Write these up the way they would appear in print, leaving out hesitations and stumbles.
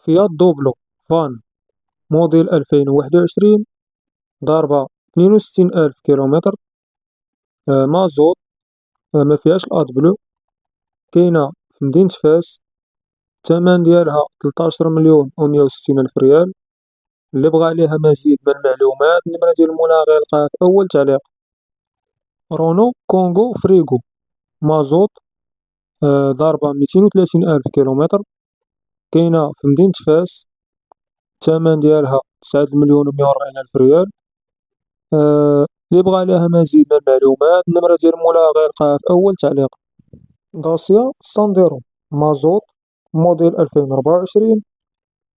فيات دوبلو فان موديل 2021 ضاربة 62,000 كيلومتر. مازوت. مفيهاش الأد بلو. كاينة في مدينة فاس. الثمن ديالها 13,160,000 ريال. اللي بغى عليها مزيد من المعلومات النمرة ديال المولى غيلقاها في أول تعليق. رونو كونغو فريغو مازوت. ضاربة 230,000 كيلومتر. كاينة في مدينة فاس. الثمن ديالها 9,140,000 ريال. اللي بغى عليها مزيد من المعلومات النمرة ديال مولاها غيلقاها في أول تعليق. داسيا سانديرو مازوت موديل 2024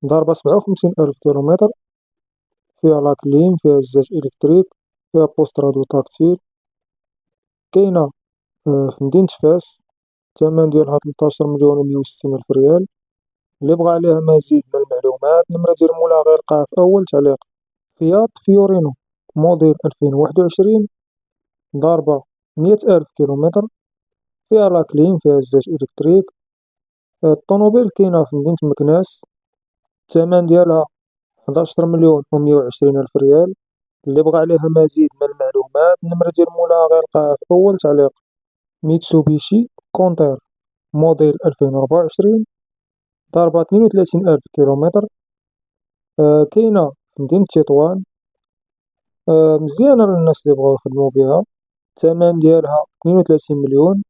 ضاربة 57,000 كيلومتر. فيها لاكليم، فيها الزاج إلكتريك، فيها بوست راديو تاكتيل. كاينة في مدينة فاس. الثمن ديالها 13,160,000 ريال. اللي بغى عليها مزيد من المعلومات النمرة ديال مولاها غيلقاها في أول تعليق. فيات فيورينو موديل 2021 ضاربة 100,000 كيلومتر. فيها لاكليم، فيها الزاج إلكتريك. الطوموبيل كاينة في مدينة مكناس. الثمن ديالها 11,120,000 ريال. اللي بغى عليها مزيد من المعلومات النمرة ديال مولاها غيلقاها في أول تعليق. ميتسوبيشي كونتير موديل 2024 ضاربة 32,000 كيلومتر. كاينة في مدينة تطوان. مزيانة للناس اللي بغاو يخدمو بيها. الثمن ديالها 32 مليون.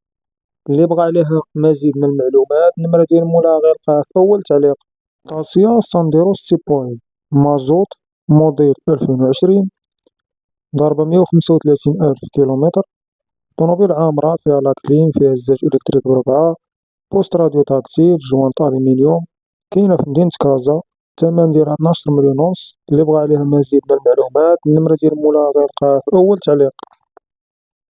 اللي بغى عليها مزيد من المعلومات النمرة ديال مولاها غيلقاها في أول تعليق. داسيا سانديرو ستيبوي مازوت موديل 2020 ضاربة 135,000 كيلومتر. طوموبيل عامرة، فيها لاكليم، فيها الزاج إلكتريك بربعة، بوست راديو تاكتيل، جوانط ألمنيوم. كاينة في مدينة كازا. الثمن ديالها 12 مليون ونص. اللي بغى عليها مزيد من المعلومات النمرة ديال مولاها غيلقاها في أول تعليق.